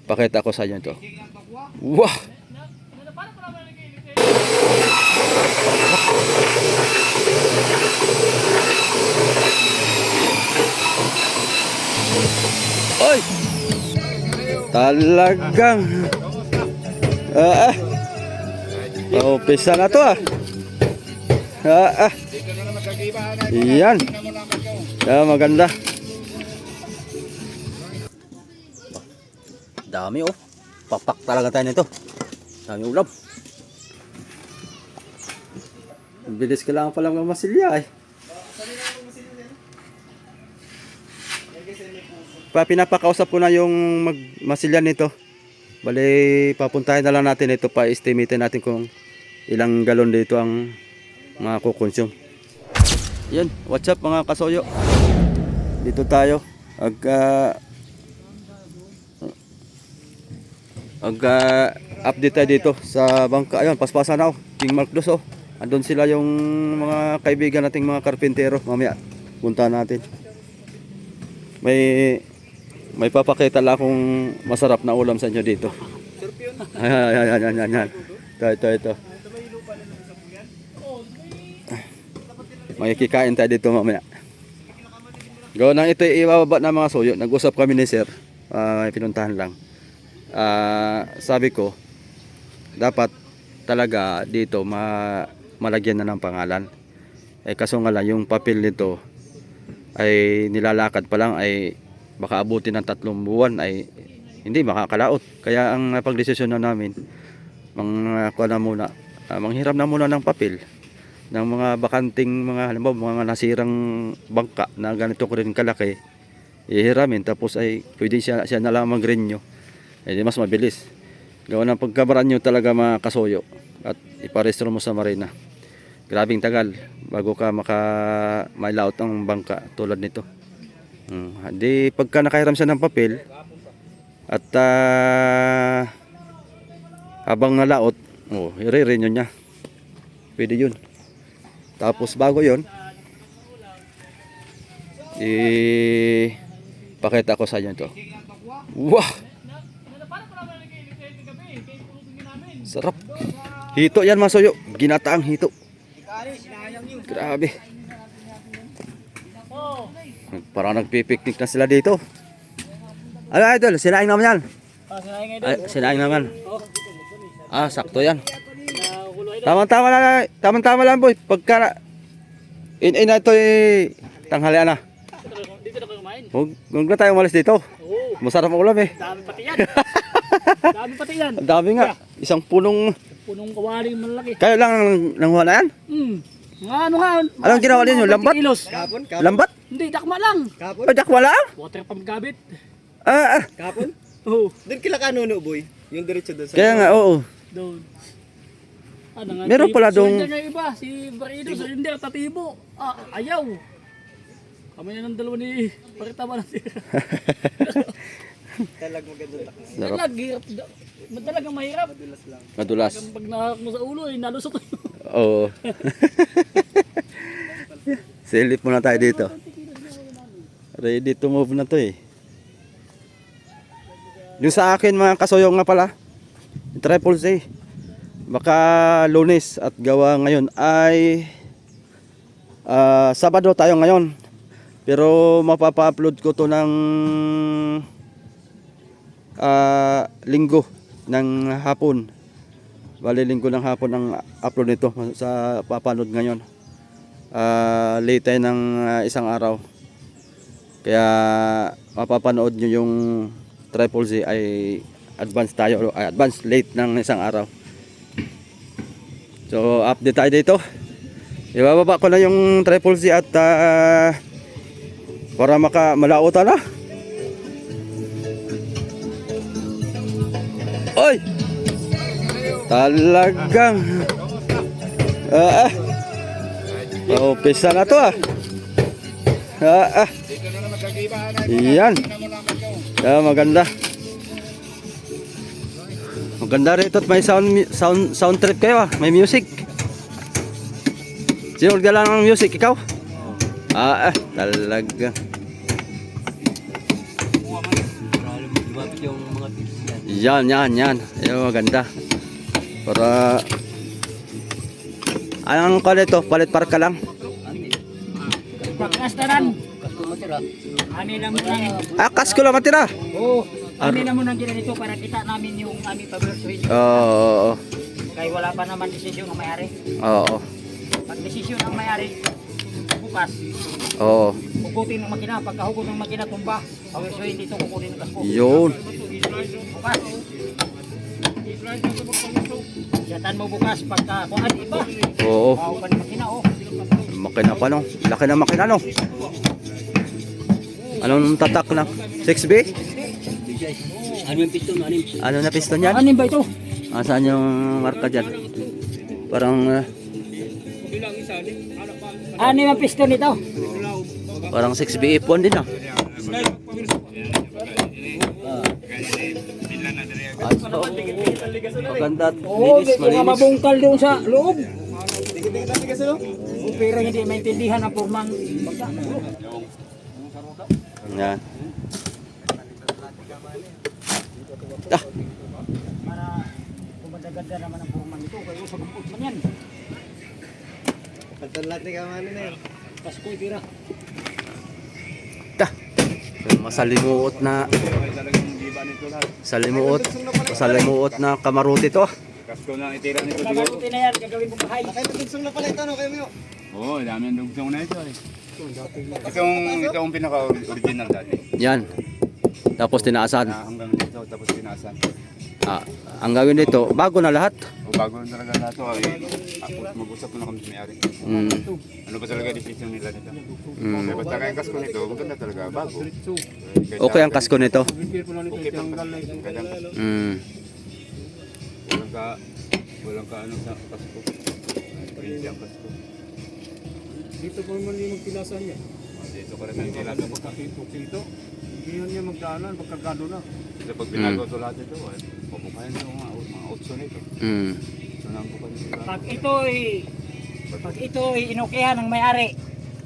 Pakita ko sa inyo ito. Wow! Oy! Talagang umpisa na to Yan. Maganda. Dami Papak talaga tayo nito. Dami ulam. Bilis kailangan pa lang ng masilya Pinapakausap ko na yung masilya nito. Bali, papuntahin na lang natin ito. Pa-estimate natin kung ilang galon dito ang mga kukonsume. Yan, what's up mga kasoyo? Dito tayo. Update tayo dito sa bangka. Ayun, paspasan na King Mark II Andun sila yung mga kaibigan nating mga karpintero. Mamaya, punta natin. May papakita lang akong masarap na ulam sa inyo dito. Yan. Ito. Makikikain tayo dito mamaya. Gawin nang ito ibababa na mga soyo. Nag-usap kami ni sir. May pinuntahan lang. Sabi ko, dapat talaga dito malagyan na ng pangalan. Kaso nga lang, yung papel nito ay nilalakad pa lang ay baka abutin ng 3 buwan ay hindi makakalaot. Kaya ang pagdesisyon na namin manghiram na muna ng papel ng mga bakanting halimbawa mga nasirang bangka na ganito ko rin kalaki, ihiramin tapos ay pwede siya na lang mag-renew. Mas mabilis. Gawa ng pagkabaran nyo talaga mga kasoyo at iparehistro mo sa marina. Grabing tagal bago ka mailaot ang bangka tulad nito. Di pagka nakahiram siya ng papel at habang nalaot, i-renew niya. Pwede yun. Tapos bago yun, pakita ko sa inyo ito. Wow! Sarap. Hito yan masoyo. Ginataang hito. Grabe. Parang nagpipiknik na sila dito. Ano idol? Sinaing naman yan. Sinaing naman. Sakto yan. Tama-tama lang boy. Pagka na ito tanghalian na. Dito na kayo kumain. Huwag na tayo umalis dito. Masarap ang ulam Dami pati yan. Dami pati yan. Ang dami nga. Isang punong kawali malaki. Kayo lang nanguha na yan? Anong ginawa ninyo? Lambat? Kapon? Lambat? Hindi, dakma lang. Kapon? Dakwa lang? Water pump gamit. Kapon? Oo. Doon kila kanuno boy. Yung diretso doon sa... Kaya nga, oo. Doon. Meron pala dong... Yung iba, si Barido, sa hindi, tatibo. Ayaw. Kami na ng dalawa ni Paritama na siya. Talag maganda. Talagang mahirap. Madulas. Pag nahak mo sa ulo, nalusot. Oo. Silip muna tayo dito. Ready to move na to Yung sa akin mga kasoyo nga pala, Triple C. Baka Lunes at gawa ngayon ay Sabado tayo ngayon. Pero mapapa-upload ko to ng Linggo ng hapon. Bali Linggo ng hapon ang upload nito sa papanood ngayon. Late tayo ng isang araw. Kaya mapapanood nyo yung Triple Z ay advance tayo, advance late ng isang araw. So update tayo dito. Ibababa ko na yung Triple Z at para malautan na. Oy! Talagang umpisa na to Yan. Maganda. Maganda rito at may sound trip kayo may music. Sino nagdala ng music? Ikaw? Talaga. yung mga tips yan. Yan. Ayun, maganda. Para... Anong kalit to? Palit parka lang? Pagkastaran. Kasko matira. Ani lang mo lang. Kasko lang matira. Oo. Ani lang mo nang ginanito para kita namin yung aming paglutuin. Oo. Kaya wala pa naman desisyon ng may-ari. Oo. Pag desisyon ng may-ari, bukas, Oo. hugutin ng makina. Pagkahugot ng makina, tumba. Paglutuin dito, kukunin ng kasko. Yun. Bukas. Siyatan mo bukas pagka kuhan iba. Oo. Bawa pa ng makina, oh. Makina pa no. Laki na makina no. Anong tatak na? 6B? Ano yung piston? Ano na piston yan? Anin ba ito? Saan yung marka dyan? Parang Anin ang piston nito? parang 6B ipon din ah. Maganda at Oo, linis, dito nga malinis. mabungkal doon sa loob. Pero hindi maintindihan ang purmang bangka. Yan. Para kumagaganda naman ang purmang ito. Kayo sa gumpot man yan. Pagtalat ni kamano na yan. Paskoy tira. Masalimuot na salimuot na kamaruti to. Kasko na itira nito siguro. Mabaruti na yan, gagawin mo bahay. Nakay tugsong na pala ito, no? Kayo mo. Oo, dami ang dugtong na ito eh. Itong pinaka-original dati. Yan. Tapos tinaasan. Na hanggang dito, tapos pinasan. Ang gawin dito, bago na lahat. O bago na talaga na ito, mag-usap na kami sa may-ari. Ano ba talaga decision nila nito? Kaya basta kayang kasko nito, maganda talaga, bago. Okay ang kasko nito. Okay pa kaya walang ka ano sa kasko. Prinsi ang kasko. Dito pa naman yung magtilasan niya. Dito ko rin ang nila. Dito, hindi yan niya magdaanan, pagkagado na. Kasi pag pinagawa ito lahat ito, pabukayan ito mga utso nito. So nambukan nila. Pag ito'y inukihan ng may-ari,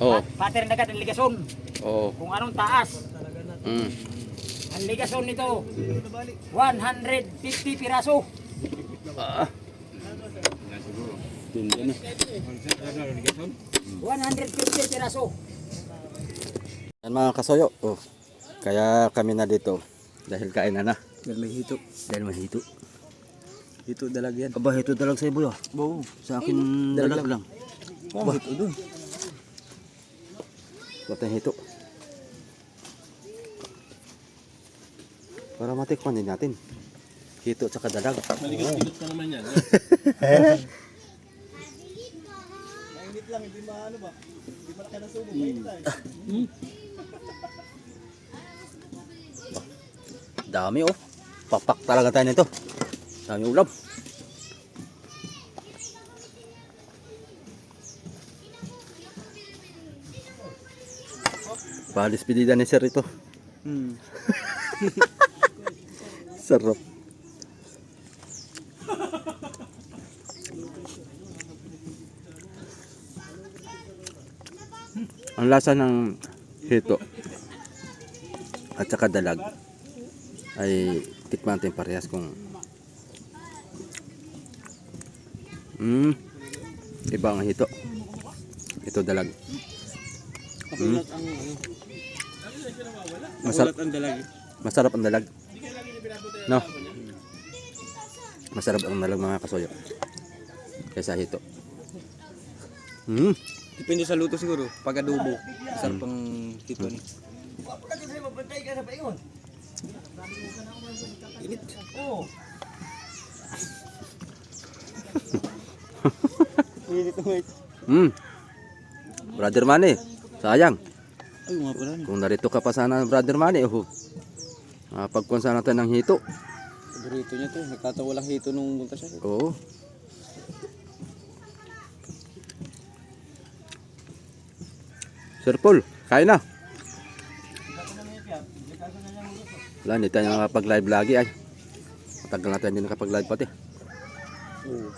Oo. pattern agad ang ligason. Oo. Kung anong taas. Ang ligason nito, 150 piraso. Yan siguro. 150 piraso. Yan mga kasoyo. Kaya kami na dito. Dahil kain na. Dahil may hito. Hito dalag yan. Aba, ito dalag sa ibo. Oo. Sa akin dalag lang. Oh, hito dun. Batang hito. Para matikman din natin. Hito at saka dalag. Maligot-ligot ka naman yan. Mainit lang, hindi maano ba? Hindi malaki na subo. Mainit tayo. Dami oh. Papak talaga tayo nito. Dami ulam. Palispidida ni Sir ito. Sarap. Ang lasa ng hito at saka dalag ay tikman natin parehas kung iba ang hito. Ito dalag. Masarap ang dalag. No? Masarap ang dalag mga kasoyo. Kaysa hito. Depende sa luto siguro. Pag adobo, sarap ang hito ni. Init. Oo. Brother Manny, sayang. Ay, nga pala. Kung narito ka pa sana, Brother Manny, pagkuhan sana tayo ng hito. Paborito niya to. Nagkatawa lang hito nung bunta siya. Oo. Sir Paul, kain na. Wala, hindi tayo nakapag-live lagi ay. Matagal na tayo hindi nakapag-live pati. Oo.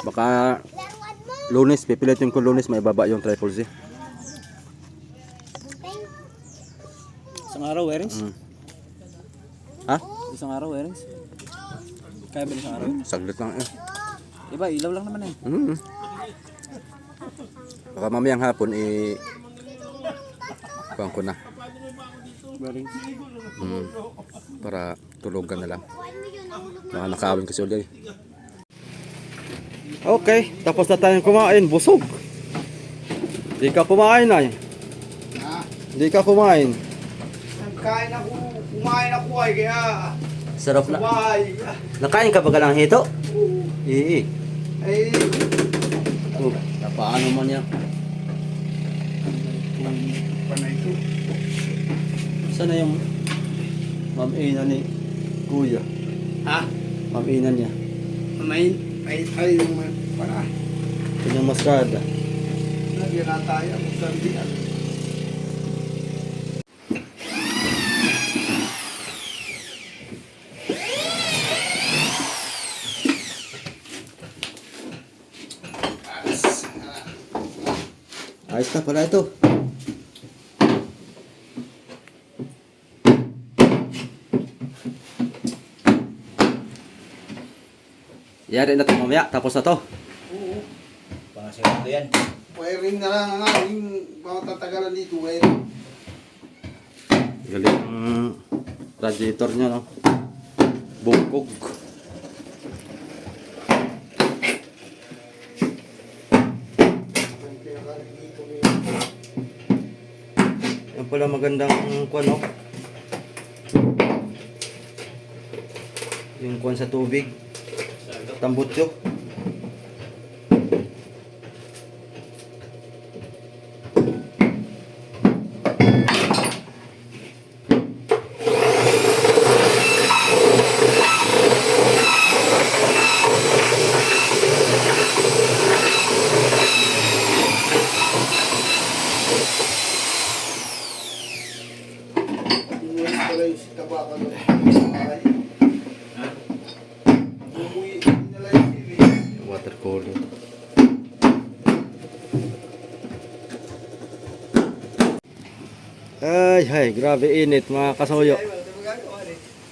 Baka Lunes, pipilitin ko Lunes, may baba yung triple Z. Isang araw, Werings? Mm. Ha? Isang araw, Werings? Kaya ba isang araw? Saglit lang eh. Iba, ilaw lang naman eh. Mm. Baka mamayang hapon kuhaan ko na. Werings? Mm. Para tulugan na lang. Baka nakawin kasi ulit. Okay, tapos na tayong kumain. Busog. Di ka kumain ay. Di ka kumain. Kumain ako ay kaya Sarap na. sabay. Nakain ka ba ka ng hito? Ii. Ay, Oh, paano man yan? panay ko. Saan na yung Ma'am Ina ni Kuya? Ha? Ma'am Ina niya. Ay, yung para. Kanyang maskarada. Nagyan na tayo. Magsandian. Ayos na pala ito. Yari na ito mamaya. Tapos na to. Pangasirado yan. Wiring na lang ang aming pamatagalan dito. Wiring. Galing ang radiator niya, no? Bungkog. Yan pala magandang kuwan, no? Yung kuwan sa tubig. Tambutso. Umuwi pala yung tabakan. Ay. Umuwi nila yung TV. Water cooler. Ay, grabe init mga kasoyo.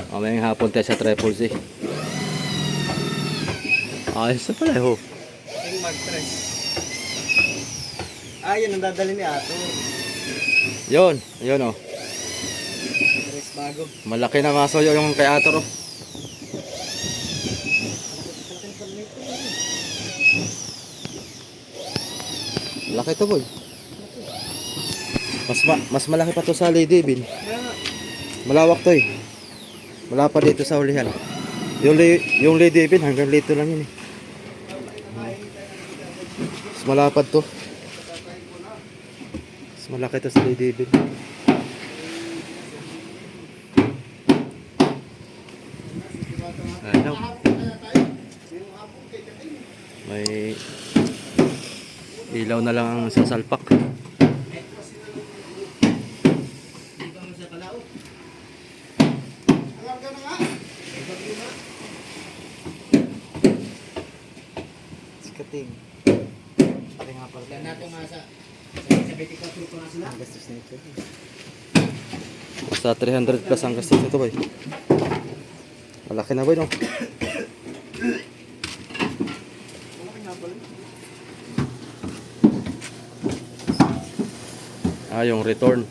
Mamayang hapon tayo sa Triple C. Ayos na pala, ho. Yung mag-press. Yun ang dadali ni Ato. Yun, oh. Press bago. Malaki na mga soyo yung kay Ator, oh. Laki to, boy. Mas malaki pa to sa Lady Bin. Malawak to, eh. Wala pa dito sa hulihan. Yung Lady Bin hanggang dito lang yun, eh. Mas malapad to. Mas malaki to sa Lady Bin. Ano? May ilaw na lang ang sasalpak. Sikating. Pati nga pala. Yan natin masa. Sa 24 ko na sila. Ang gastos na ito. Basta 300 plus ang gastos nito, boy. Malaki na, boy, no? Yung return.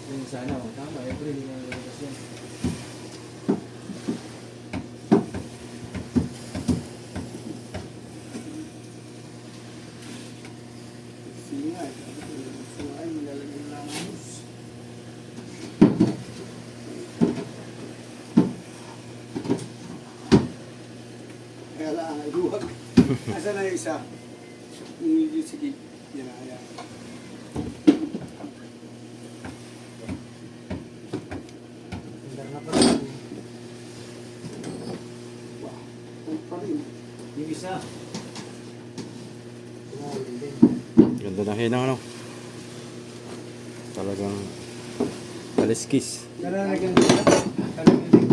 Yung sana, tama. April na labas yan. Singa. Singa ay nilalagay na ang hus. Kaya lang ay duwag. Asa na yung isa? Yung medyo sige. Yan na, yan. Ganda na pala. Ang pa rin. Yung isa. Ganda na hinang, ano? Talagang kaliskis. Nalalagyan nila. Nalalagyan nila.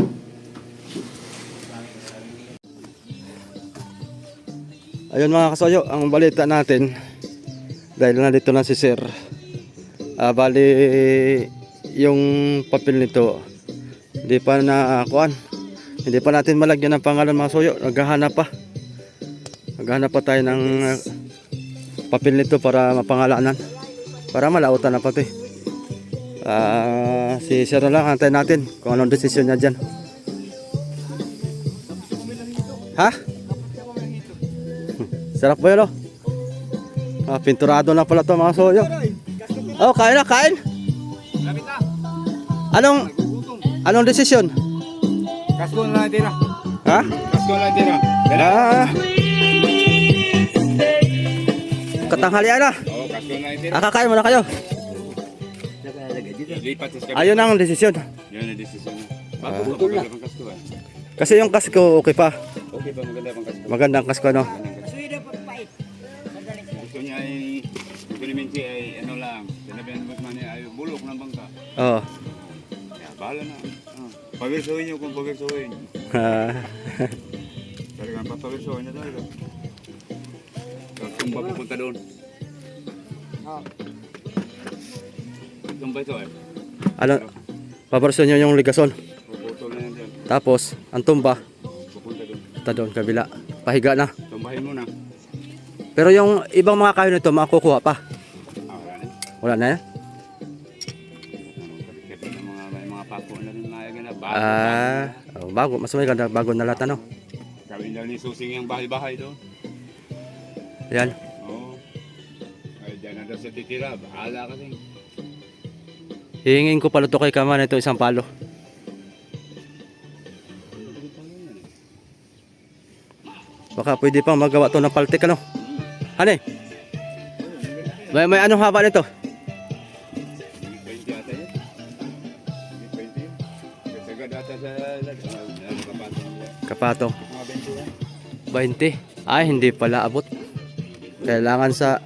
Ayun mga kasoyo, ang balita natin dahil nandito na si Sir Bali, yung papel nito, hindi pa na kuan. Hindi pa natin malagyan ng pangalan mga suyo. Naghahanap pa. Naghahanap pa tayo ng papel nito para mapangalanan. Para malautan na pati. Si Sir na lang, antayin natin kung anong desisyon niya dyan. Ha? Sarap ba yun, oh? Pinturado na pala to mga suyo. Oh, kain na, kain. Anong desisyon? Kasko na lang tira. Ha? Kasko na lang tira. Katanghalian na. Oo, kasko na lang tira. Kakain muna kayo. Lipat sa Ayun ang desisyon. Yan ang desisyon na. Bago na pang kasko. Kasi yung kasko okay pa. Okay ba maganda pang kasko? Magandang kasko, no? Gusto niya ay implementi ay ano lang. Sinabihan mo man ay bulok ng bangka. Oo. Kaya bahala na. Pagirsuhin niyo kung pagirsuhin. Talagang papagirsuhin na tayo. Tapos kung mapupunta doon. Tumba ito eh. Ano? Paborso nyo yung ligason. Puputol na yan dyan. Tapos, ang tumba, Pupunta doon. ta doon, kabila. Pahiga na. Tumbahin mo na. Pero yung ibang mga kayo nito, makukuha pa. Wala na. Wala na yan? Kapit ng mga pako na rin mayagan na. Bago. Bago. Mas may ganda, bago na lahat, ano? Gawin daw ni Susing yung bahay-bahay doon. Yan. Oo. Ay, dyan na daw siya titira. Bahala kasi. Hihingin ko pala to kay Kaman ito isang palo. Baka pwede pang magawa to ng paltik, ano? Ano eh? May anong haba nito? 20 ata yun. 20 yun. Kasi agad ata sa kapatong niya. Kapatong. Mga 20 yan. 20. Ay, hindi pala abot. Kailangan sa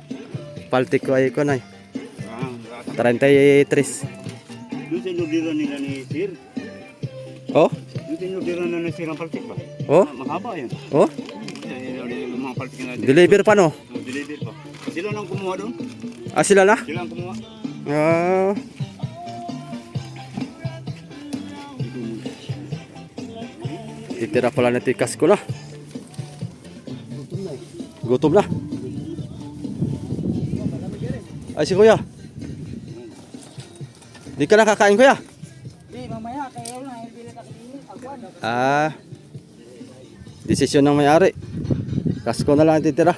paltik ko ay ko na. 33. Doon sinudiran nila ni Sir. Oh? Doon sinudiran na ni Sir ang paltik ba? Oh? Mahaba yan. Oh? Yung mga paltik natin. Deliver pa, no? Deliver pa. Sila nang kumuha doon. Sila na? Sila ang kumuha. Ah. Titira pala na tikas ko na. Gutom na. Ay, si Kuya. Di ka nakakain, Kuya? Di, mamaya, kaya na, hindi na kakainin. Agwan. Desisyon ng may-ari. Kasko na lang ang titira.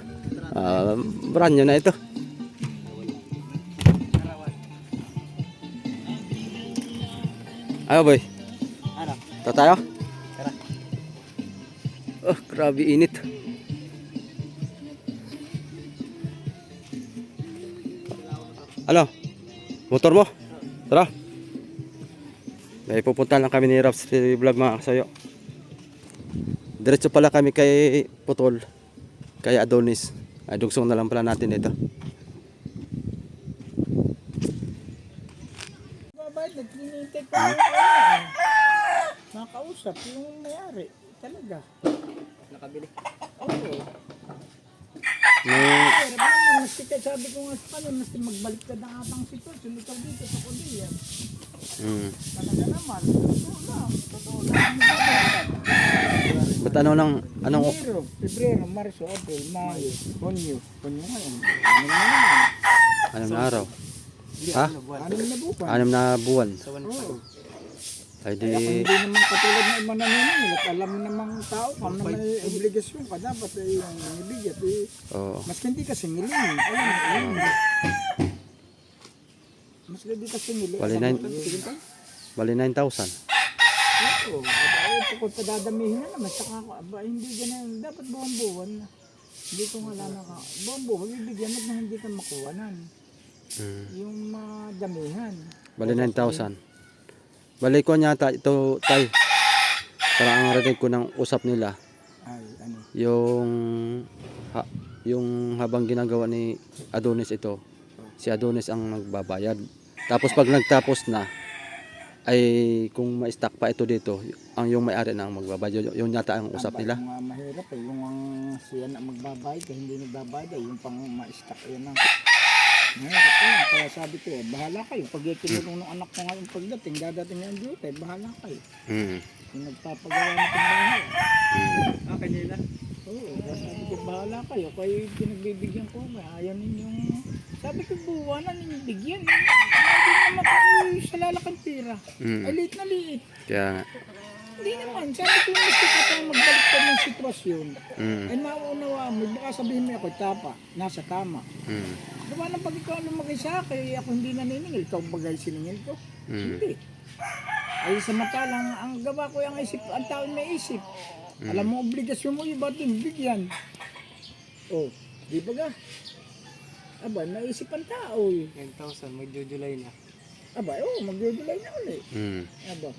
Brand new na ito. Ayo, boy. Ano? Ito tayo? Tara. Oh, grabe init. Ano? Motor mo? Tara. May pupunta lang kami ni Raps Vlog mga kasayo. Diretso pala kami kay Putol. Kay Adonis. Ay, dugsong na lang pala natin ito. Babayad, nagkinintay pa yung makausap yung may-ari. Talaga. Nakabili. Oo. May, Pero naman, sabi ko nga sa kanya, mas magbalik ka na atang sitwasyon. Ikaw dito sa Korea. Talaga naman. Totoo lang. ba't ano lang, anong, Enero, Pebrero, Marso, April, Mayo, Hunyo. Hunyo ngayon. Ano naman? anong na araw? Ha? Ano na buwan? 6 na buwan. Oo. Ay di, Hindi naman katulad ng iba na nila. Alam namang tao, kung na may obligasyon ka, dapat ay yung ibigay. oh, Mas hindi ka singilin. Alam mo. Mas hindi ka singilin. Bali, bali 9,000. Oo. At kung padadamihin na naman, saka hindi ganun. Dapat buwan-buwan. Hindi ko nga alam ka. Buwan-buwan, bibigyan mo na hindi ka makuwanan. Yung madamihan. Bali 9,000. Bali ko nyata ito tay. Parang ang rinig ko ng usap nila. Ay, ano. Yung habang ginagawa ni Adonis ito, si Adonis ang nagbabayad. Tapos pag nagtapos na, ay kung ma-stack pa ito dito, yung may-ari na ang magbabayad. Yung yata ang usap nila. Yung mahirap eh, yung siya na magbabayad, kaya hindi nagbabayad, yung pang ma-stack yan ang Mahirap yun. Kaya sabi ko, bahala kayo. Pag tinulong ng anak ko ngayon pagdating, dadating yung duty, bahala kayo. Kung nagpapagawa na itong bahay. Kanila. Oo, kaya sabi ko, bahala kayo. Kayo yung pinagbibigyan ko. Ayaw ninyong... Sabi ko, buwan na ninyong bigyan. Hindi naman kayo sa lalakang pira. Ay, liit na liit. Kaya nga. Hindi naman. Sabi ko, gusto ko tayo magbalik ka ng sitwasyon. Ay, nauunawa mo. Baka sabihin mo ako, tapa. Nasa tama. Diba nang pag ikaw lumagay sa akin, ako hindi naniningil. Ikaw bagay siningil ko. Hindi. Ay, samantalang, ang gawa ko yung isip, ang tao may isip. Alam mo, obligasyon mo, iba din, bigyan. Oh, di ba ga? Aba, naisip ang tao eh. 10,000, mag-July na. Aba, mag-July na ulit. Aba,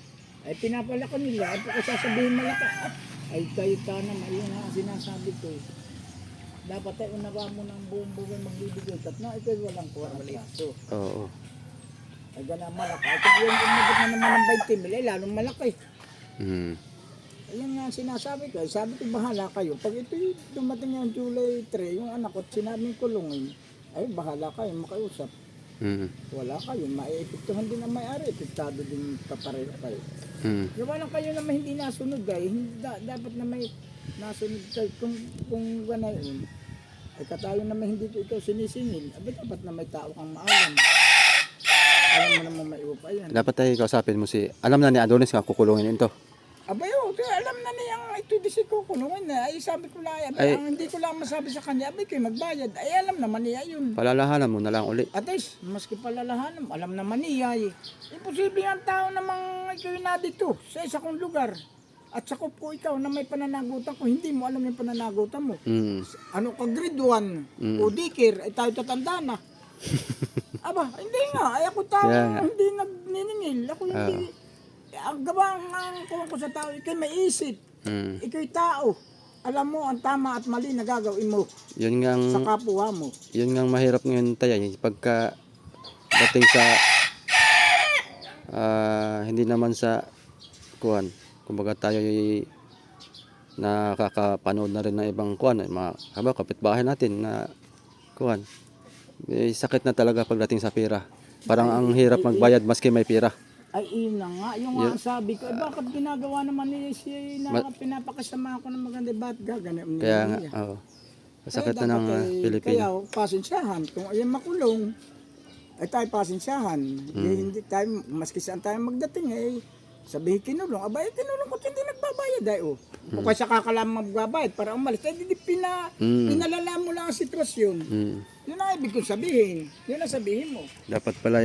ay pinapalaka nila, ay pagka sasabihin malaka, ay kayo ka naman, yung nga sinasabi ko eh. Dapat ay unawa mo ng buong buwan magbibigay. Tatna, ikaw walang kuha ng plaso. Oo. Ay gana malaki. Ay kung yung umabot na naman ng 20 mil, ay lalong malaki. Ayun nga sinasabi ko, ay sabi ko bahala kayo. Pag ito yung dumating yung July 3, yung anak ko, sinabing kulungin, ay bahala kayo, makiusap. Wala kayo, maiepektuhan din ang may-ari, epektado din papareho kayo. Gawa lang kayo naman hindi nasunod ay, hindi, dapat na may nasunod kayo kung ganayon. Ay katayo naman hindi ko ikaw sinisingil, abay dapat na may tao kang maalam. Alam mo naman may upa yan. Dapat tayo kausapin mo si... Alam na ni Adonis nga kukulungin ito. Abay kaya alam na niyang ito di si kukulungin na. Ay sabi ko lang, Ay. ang hindi ko lang masabi sa kanya, abay kayo magbayad. Ay alam naman niya yun. Palalahanan mo na lang uli. At least, maski palalahanan, alam naman niya eh. Imposible ang tao namang ikaw na dito sa isa kong lugar. At sakop ko ikaw na may pananagutan ko, hindi mo alam yung pananagutan mo. Ano ka grade 1 o dikir, ay tayo tatanda na. Aba, hindi nga, ay ako tao Yeah. hindi nagniningil. Ako hindi, ang gawang ang kuha ko sa tao, ikay may isip. Ikay tao. Alam mo ang tama at mali na gagawin mo Yun nga sa kapwa mo. yun nga mahirap ngayon tayo. Pagka dating sa... hindi naman sa... Kuhan. Kumbaga tayo nakakapanood na rin ng ibang kuhan. Mga kapitbahay natin na kuhan. May sakit na talaga pagdating sa pera. Parang ang hirap magbayad maski may pera. Ay, yun na nga. Yung nga sabi ko, bakit ginagawa naman niya siya na pinapakasama ako ng maganda, ba't gaganon niya? Kaya nga, oo. Sakit na ng Pilipino. Kaya pasensyahan. Kung ayan makulong, ay tayo pasensyahan. Hindi tayo, maski saan tayo magdating eh. Sabihin kinulong, abay kinulong ko hindi nagbabayad ay Kung kasi kakalam magbabayad para umalis, ay hindi pinalala mo lang ang sitwasyon. Yun ang ibig kong sabihin. Yun ang sabihin mo. Dapat pala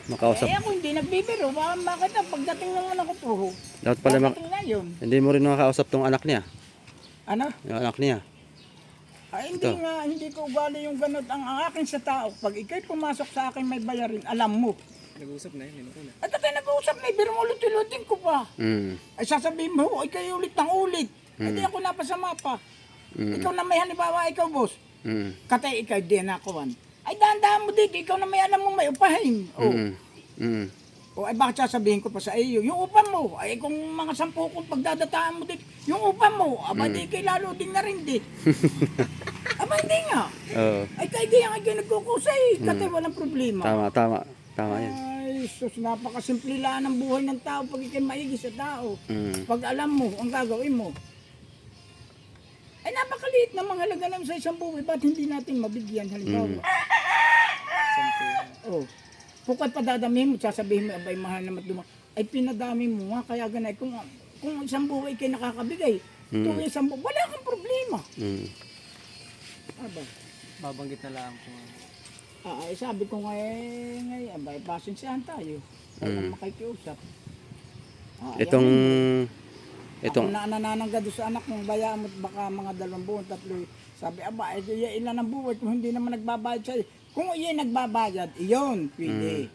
makausap. Eh ako hindi nagbibiro, bakit na pagdating ng anak ko po, Dapat pala pagdating na yun. hindi mo rin makakausap tong anak niya. Ano? Yung anak niya. Ay hindi nga, hindi ko ugali yung ganun. Ang akin sa tao, pag ikay pumasok sa akin may bayarin, alam mo. Nag-uusap na yun, una. At tayo nag-uusap na, pero ulit-ulitin ko pa. Ay sasabihin mo, ikay ulit ng ulit. Ay di ako napasama pa. Ikaw na may halimbawa, ikaw boss. Katay ikaw, di na ako. Ay dahan-dahan mo dito, ikaw na may alam mo may upahin. O ay bakit sasabihin ko pa sa iyo, yung upa mo, ay kung mga 10 kung pagdadataan mo dito, yung upa mo, aba di kay lalo din na rin di. Aba hindi nga. Oo. Ay kaibigan ay nagkukusay, katay walang problema. Tama yan. Ay sus, napakasimple lang ang buhay ng tao pag ikay maigi sa tao. Pag alam mo ang gagawin mo. Ay napakaliit na mga halaga naman sa isang buhay, ba't hindi natin mabigyan halimbawa? Oh. Pukad padadamihin mo, sasabihin mo, abay mahal naman duma. Ay pinadami mo nga, kaya ganay. Kung isang buhay kayo nakakabigay, tuwing isang buhay, wala kang problema. Aba. Babanggit na lang kung Ay sabi ko ngayon, abay, pasensyahan tayo. Kaya makikiusap. Itong Ako na nananangga doon sa anak kong bayaan mo baka mga 2 buwan, 3. Sabi, aba, ilan ang buhay kung hindi naman nagbabayad sa'yo. Kung iyan nagbabayad, iyon, pwede.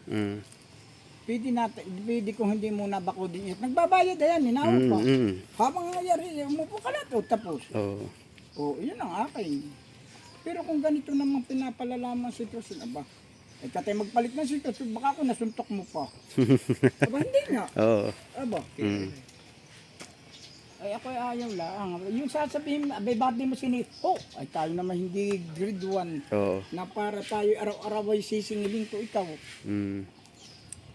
Pwede natin, pwede kung hindi muna bako din yun. Nagbabayad, ayan, hinawa pa. Habang nangyari, umupo ka na to, tapos. Yun ang akin. Pero kung ganito namang pinapalalaman sitwasyon, aba, ay katay magpalit ng sitwasyon, baka ako nasuntok mo pa. Aba, hindi nga. Oo. Aba, Ay ako ay ayaw lang. Yung sasabihin, abay ba't di mo sinito? Ay tayo naman hindi grade 1 Oo. na para tayo araw-araw ay sisingilin ko ikaw. Mm.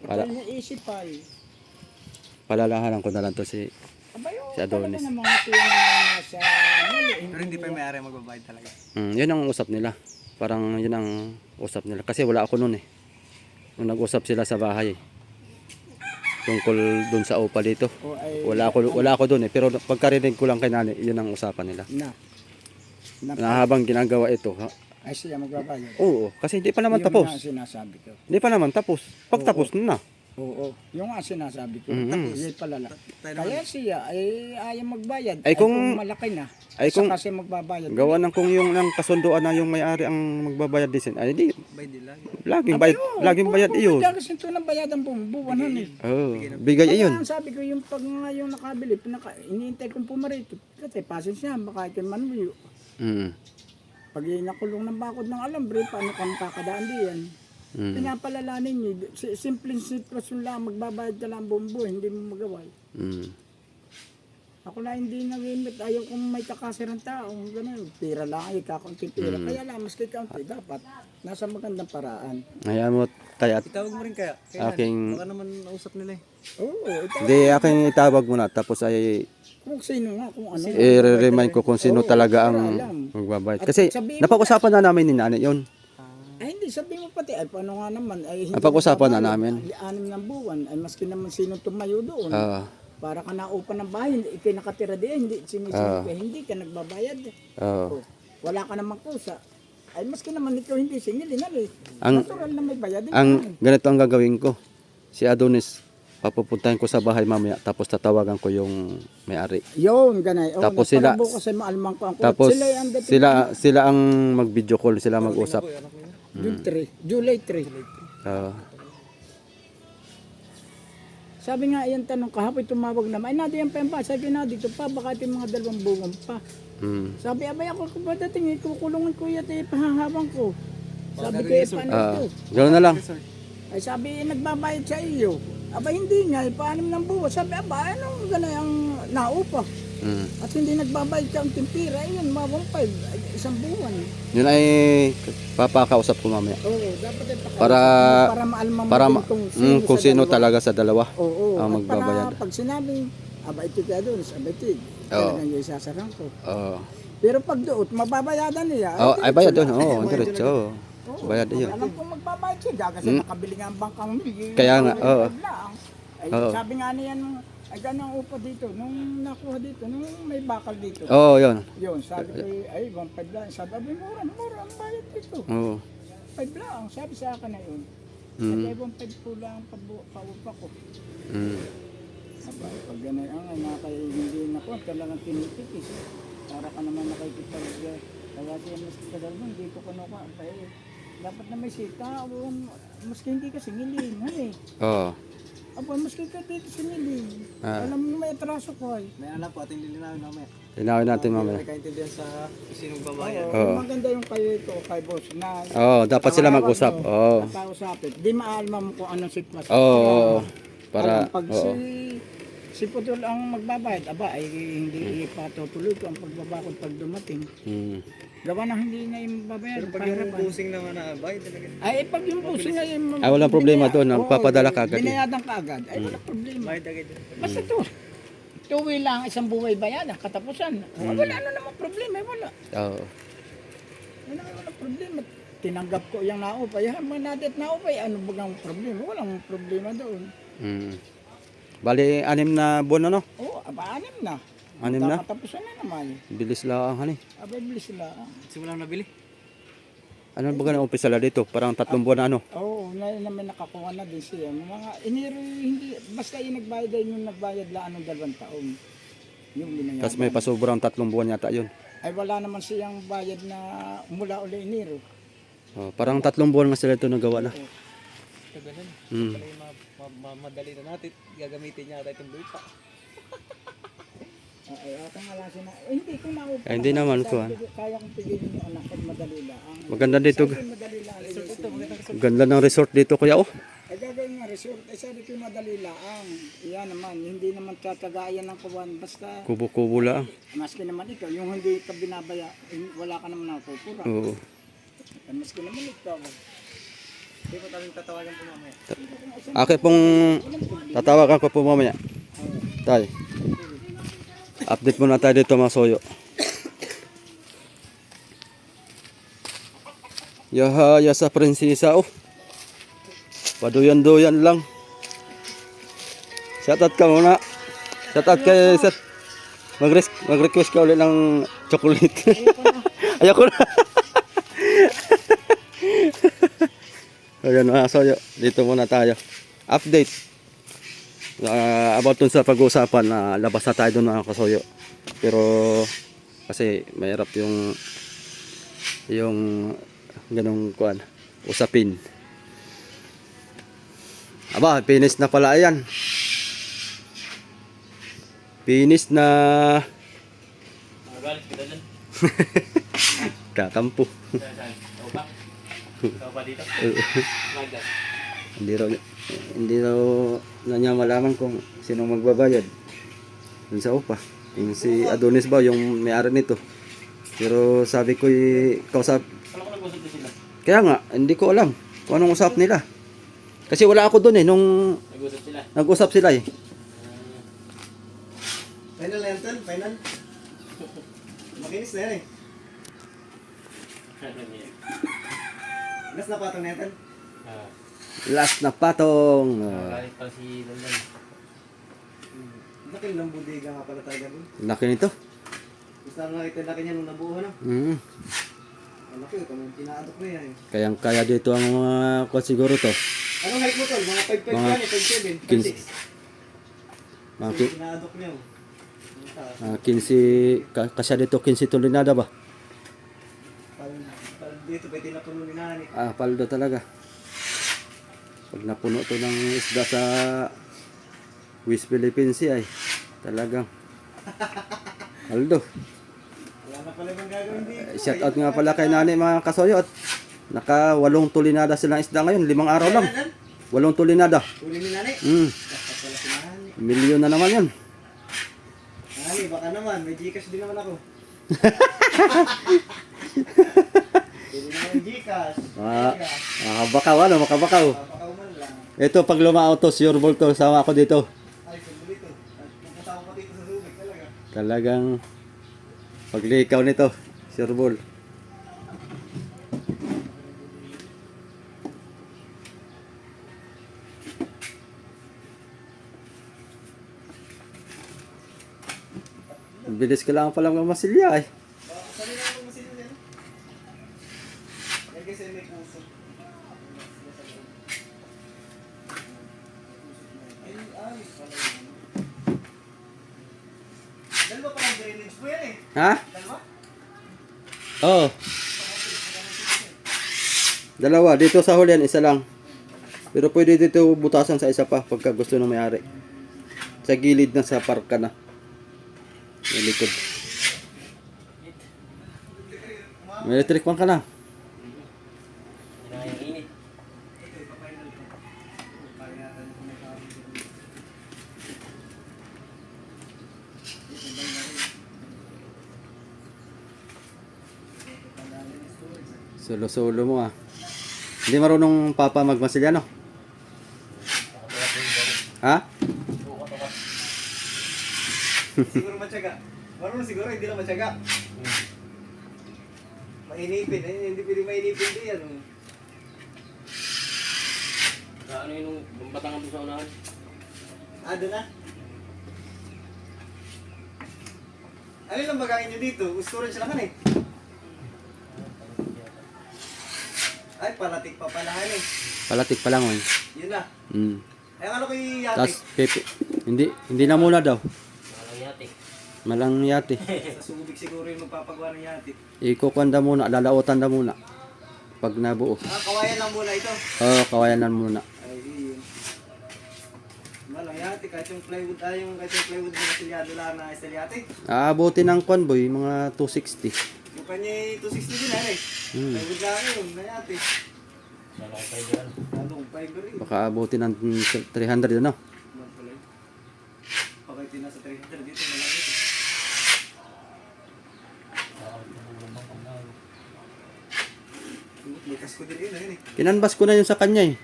Ikaw yung isip ay. Palalahanan ko na lang to si Abay Si Adonis. talaga namang ito yung nasa mali. Pero hindi pa yung may-ari magbabayad talaga. yun ang usap nila. Parang yun ang usap nila. Kasi wala ako noon eh. Nung nag-usap sila sa bahay. Tungkol dun sa upa dito. O ay Wala ako doon eh. Pero pagkarinig ko lang kay nani, yun ang usapan nila. Na habang ginagawa ito, ay siya magbabayad. oo, kasi hindi pa naman Yun tapos. nga ang sinasabi ko. Hindi pa naman tapos. Pagtapos na. Oo, yung nga sinasabi ko. Mhm. Tapos yun palala. Kaya siya ay ayaw magbayad. Ay, kung- malaki na. ay, kung- Saka siya magbabayad. Gawa ng kung yung ng kasunduan na yung may-ari ang magbabayad din. Ay di, Bayad din lang. laging bayad iyon. Kaya kasi ito ng bayadan po, buwanan eh. Oo, bigay Kaya iyon. ang sabi ko, yung pag nga yung nakabili, iniintay kong pumarito. Kasi pasensya, baka ito manuyo. Mm. Pag nakulong ng bakod ng alambre, paano ka makakadaan diyan? Mm. Pinapalalanin niyo, simpleng sitwasyon lang, magbabayad ka lang buong buhay, hindi mo magawa. Mm. Ako na hindi nag-imit, ayaw kong may kakasirang tao, gano'n, pira lang, ay kakaunti pira. Kaya lang, maski kaunti, dapat nasa magandang paraan. Hayaan mo tayo at Itawag mo rin kaya. aking, Baka naman nausap nila eh. Oo, ito, hindi aking itawag muna tapos ay kung sino nga, kung ano. i-remind ko kung sino Oo, talaga para ang alam. magbabayad. At Kasi sabihin mo napag-usapan na namin ni nanay yun. Ay hindi, sabihin mo pati, ay paano nga naman, ay hindi Napag-usapan na magbabayad. namin. 6 ng buwan, ay maski naman sino tumayo doon. Oo. Para ka naupa ng bahay, ikay nakatira diyan, hindi sinisingil, hindi ka nagbabayad. Oo. Oh, wala ka namang kusa. Ay maski naman ikaw hindi singilin, ali. Ang- Natural na may bayad din. Ang ganito ang gagawin ko. Si Adonis, papupuntahin ko sa bahay mamaya tapos tatawagan ko yung may-ari. Yun, ganay. Oh, Tapos para sila- bukas ay maalmang ko ang Tapos sila ay ang dating sila ang mag-video call, sila mag-usap. June 3, July 3. Oo. Sabi nga yan tanong kahapon tumawag naman. Ay nadi yan pa yan pa. Sabi na dito pa baka ito yung mga 2 buwan pa. Mm. Sabi abay ako kung ba dating ikukulungan ko yan pahahabang ko. Sabi ko paano ito? Ganoon na lang. Ay sabi nagbabayad sa iyo. Abay hindi nga, paanim ng buwan. Sabi abay anong ganay ang naupa. Mm. At hindi nagbabayad ka ang timpira. Ayun, mawang 5, 1 buwan. Yun ay papakausap ko mamaya. Oo, dapat ay pakalasan Para- mo para maalmang Para mo din kung sa sino dalawa. talaga sa dalawa Oo, ang at magbabayad. para pag sinabing, abay ito kaya doon, abay ito, talagang yung isasarang ko. Oo. Pero pag doon, mababayadan niya. Oh, ay bayad doon. diretso Oo, lang. diretso. Oo, Bayad yun. Alam kong magbabayad siya, gagasa nakabili nga ang bangkang mili. Kaya nga, oo. Ay, Oo. sabi nga niyan, ay ganang upo dito, nung nakuha dito, nung may bakal dito. Oo, yun. Yun, sabi ko, ay, 1.5 lang. Sabi, abay, mura ang bayad dito. Oo. 5 lang, sabi sa akin na yun. Mm. Sabi, 1.5 po lang ang paupa ko. Mm. Abay, pag gano'n ang nakay hindi na ko, talagang tinitipis. Para ka naman nakikipag, kaya siya mas tagal mo, hindi ko kinuha. Abay, dapat na may sita, maski hindi ka singilin, eh. Oo. Abay, maski ka dito singilin. Ah. Alam mo may atraso ko ay. May alam po at hindi linawin namin. Linawin natin mamaya. May kaintindihan sa sinong babayan. Oo. Maganda yung kayo ito, kay boss, na Oo, dapat sila mag-usap. Oo. Nakausapin. Di maalma mo kung anong sitwasyon. Oo. Para, Pag oo. si Putol ang magbabayad, aba, ay hindi ipatutuloy ko ang pagbabakod pag dumating. Mm. Gawa na hindi na yung babayad. Pag yung busing naman na bayad talaga. Ay, pag yung puso nga yung... Ay, walang problema doon. Oo, Nagpapadala ka agad. Binayadan ka agad. Ay, walang problema. Bayad agad. Basta to. Tuwi lang, 1 buhay bayadan, katapusan. Wala ano namang problema, wala. Oo. Walang problema. Tinanggap ko yung naupay. Habang natin naupay, ano bagang problema? Walang problema doon. Mm. Bali, 6 na buwan ano? Oo, aba, 6 na. 6 na? Katapusan na naman. Bilis lang, honey. Aba, bilis sila. Simulang nabili. Ano ba ganun umpisa na dito? Parang 3 buwan na ano? Oo, naman nakakuha na din siya. Mga iniro, hindi, basta yung nagbayad ay yung nagbayad lang anong 2 taon. Yung binayadan. Tapos may pasobrang 3 buwan yata yun. Ay wala naman siyang bayad na mula uli iniro. Oh, parang 3 buwan nga sila ito nagawa na. Tagalan. Mm. Pala yung madali na natin. Gagamitin niya tayo itong lupa. Ay, ako nga lang siya na, hindi ko na Ay, hindi naman ko, Kaya kong pigilin yung anak ko madali lang. Maganda dito. Madali lang. Ganda ng resort dito kuya oh. Ay gagawin nga resort. Eh sabi ko madali lang. Iyan naman, hindi naman tatagayan ng kawan. Basta, Kubo-kubo lang. maski naman ikaw, yung hindi ka binabaya, wala ka naman napupura. Oo. Maski naman ikaw. Hindi ko tayong tatawagan po mamaya. Akin pong tatawagan ko po mamaya. Tay. Update muna tayo dito mga soyo. Yahaya sa prinsesa oh. Paduyan-duyan lang. Shoutout ka muna. Shoutout kay sir. Mag-request ka ulit ng chocolate. Ayoko na. Ayan mga soyo. Dito muna tayo. Update. About dun sa pag-uusapan na labas na tayo dun mga kasoyo. Pero kasi mahirap yung ganong kuan usapin. Aba, finish na pala yan. Finish na. Magalit kita dyan. Kakampo. Ikaw ba? Ikaw ba dito? Magdas. Hindi raw na niya malaman kung sino magbabayad. Dun sa upa. Yung si Adonis ba yung may-ari nito. Pero sabi ko kausap. Alam ko nag-usap na sila. Kaya nga, hindi ko alam kung anong usap nila. Kasi wala ako doon nung Nag-usap sila. nag-usap sila eh. Final na yan, Tol? Final? Makinis na yan eh. Last na patong na yan, Tol? Last na patong. Magalit pa si London. Laki ng budiga nga pala talaga dun. Laki nito. Gusto nga ito laki niya nung nabuo na. Ang laki, ito nung tinaadok na yan. Kayang kaya dito ang mga kwan siguro to. Anong height mo, Tol? Mga 5'5 Mga yan eh, 5'7, 5'6. Mga Tinaadok niya oh. Ang taas. 15 kasya dito 15 tulinada ba? Pag dito, pwede na puno ni Nani. Paldo talaga. Pag napuno to ng isda sa West Philippines ay talagang paldo. Wala na pala bang gagawin dito. Shout out nga pala kay Nani mga kasoyo at naka 8 tulinada silang isda ngayon, 5 araw lang. 8 tulinada. Huli ni Nani. Dapat pala si Nani. Milyon na naman 'yan. Nani, baka naman. May Gcash din naman ako. Pwede naman yung Gcash. Makabakaw ano, makabakaw. Papakauman lang. Ito pag lumao to, sure ball to, sama ako dito. Ay, sandali to. Pupunta ako pa dito sa Subic talaga. Talagang paglikaw nito, sure ball. Ang bilis ka lang pala ng masilya eh. Sali na ako masino yan. Yan kasi may puso. Ay, ayos pala yun. Dalawa pa lang drainage po yan eh. Ha? Dalawa? Oo. Dalawa, dito sa hulihan, isa lang. Pero pwede dito butasan sa isa pa pagka gusto ng may-ari. Sa gilid na sa parka na. May likod. May electric fan ka na. Hindi na yung init. Solo-solo mo ah. Hindi marunong papa magmasilya no? Ha? Siguro matyaga. Marunong siguro, hindi na matyaga. Mainipin. Eh, hindi pwede mainipin din yan. Oh. Ano yung batangan doon sa unahan? Ah, doon na? Ano lang bagayin nyo dito? Storage lang kan eh. Ay, palatik pa palahan eh. Palatik pa lang oh. Yun na. Ay, ano ko yung yate? Tapos pepe. Hindi na muna daw. Walang yate. Malang yate. Sa Subic siguro yung magpapagawa ng yate. Ikukuanda muna, lalautan na muna. Pag nabuo. Ah, kawayan lang muna ito. Oo, kawayanan muna. Ay, yun. Malang yate, kahit yung plywood, kahit yung plywood na silyado lang na isel yate. Aabuti ng convoy, mga 260. Yung kanya 260 din eh. Plywood lang yun, na yate. Wala kayo dyan. Ano Baka abutin ng 300 ano. Okay, tinasa 300 dito na lang ito. Likas ko din yun eh. Kinanbas ko na yun sa kanya eh.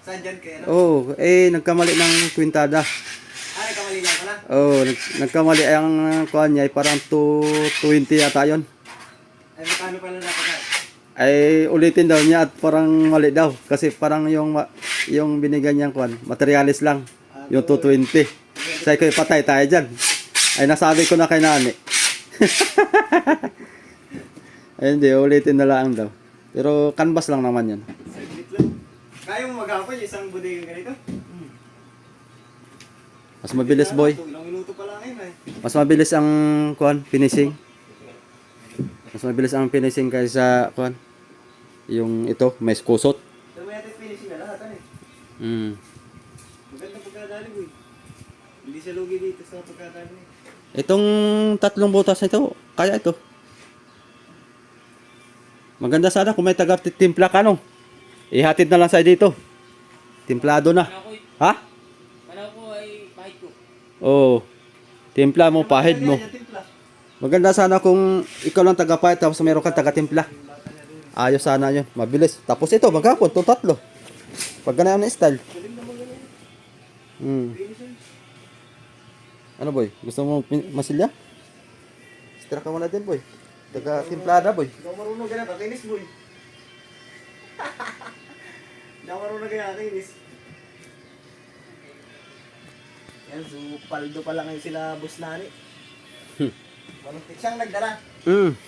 Saan dyan kaya no? Oo, nagkamali ng kwintada. Nagkamali lang pala. Oo, nagkamali ang kuha niya, parang 220 yata yun. Ay, magkano pala dapat? Ay ulitin daw niya at parang mali daw kasi parang yung binigyan niyang kuan materialis lang yung 220. Say ko patay tayo diyan. Ay nasabi ko na kay nani. Ay hindi ulitin na lang daw. Pero canvas lang naman 'yan. Saglit lang. Kaya mo maghapon yung isang bodega ganito? Mas mabilis boy. Ilang minuto pa lang yun eh. Mas mabilis ang kuan finishing. Mas mabilis ang finishing kaysa kuan yung ito may kusot. Pero may natin finishing na lahat ano eh. Maganda pagkadali boy. Hindi siya lugi dito sa pagkadali. Itong tatlong butas na ito, kaya ito. Maganda sana kung may taga-timpla ka no. Ihatid na lang sa dito. Timplado na. Ha? Kala ko ay pahit ko. Oo. Timpla mo, pahid mo. Maganda sana kung ikaw lang taga-pahid tapos mayroon kang taga-timpla. Ayos sana yun. Mabilis. Tapos ito, maghapon, itong tatlo. Pag ganyan na style. Ano boy? Gusto mo masilya? Stira ka muna din boy. Taga-timplada boy. Ikaw marunong ganyan, kakinis boy. Hindi ako marunong ganyan, kakinis. Yan, so paldo pa lang ngayon sila boss nani. Malungkit siyang nagdala.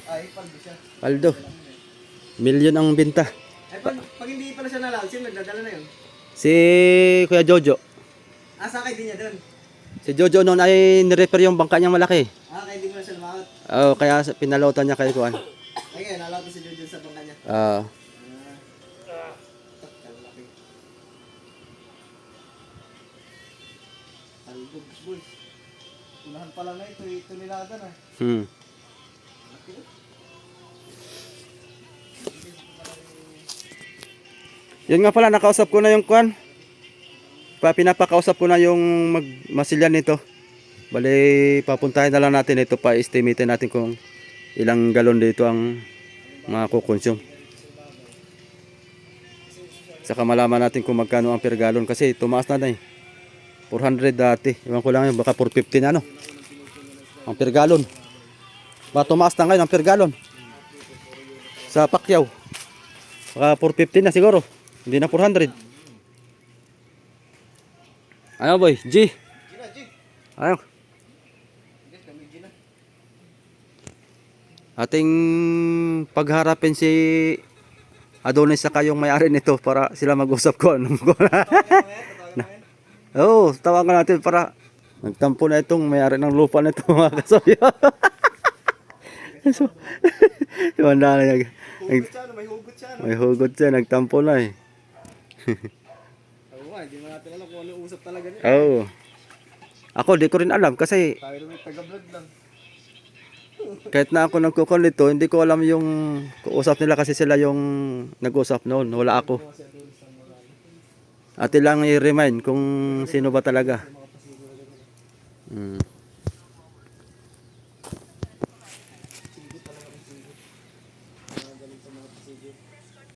Ay, paldo siya. Paldo. Milyon ang binta. Ay, pag hindi pala siya nalaw, sino nagdadala na yun? Si Kuya Jojo. Sakay din niya doon. Si Jojo noon ay nirepair yung bangka niyang malaki. Kaya hindi mo na siya lumawat. Oo, kaya pinalotan niya kay Kuan. Ay, ngayon, nalaw ko si Jojo sa bangka niya. Paldo, boy. Unahan pala na ito nilaga na. Yun nga pala, nakausap ko na yung Kuan. Pinapakausap ko na yung masilyan nito. Bali, papuntahin na lang natin ito pa. Estimate natin kung ilang galon dito ang mga kukonsume. Saka malaman natin kung magkano ang per galon. Kasi tumaas na eh. 400 dati. Iwan ko lang yun. Baka 450 na no. Ang per galon. Baka tumaas na ngayon ang per galon. Sa Pacquiao. Baka 450 na siguro. Hindi na 400. Ano boy? G? Ano? Ating pagharapin si Adonis sa kayong may-ari nito para sila mag-usap ko. Oo, tawagan natin para nagtampo na itong may-ari ng lupa na ito mga kasoyo. So, wala na yan. May hugot siya, nagtampo na eh. Hindi mo natin alam kung ano usap talaga niya. Oo. Ako, di ko rin alam kasi Tayo naman taga-vlog lang. kahit na ako nagkukon nito, hindi ko alam yung usap nila kasi sila yung nag-usap noon. Wala ako. Ate lang i-remind kung sino ba talaga.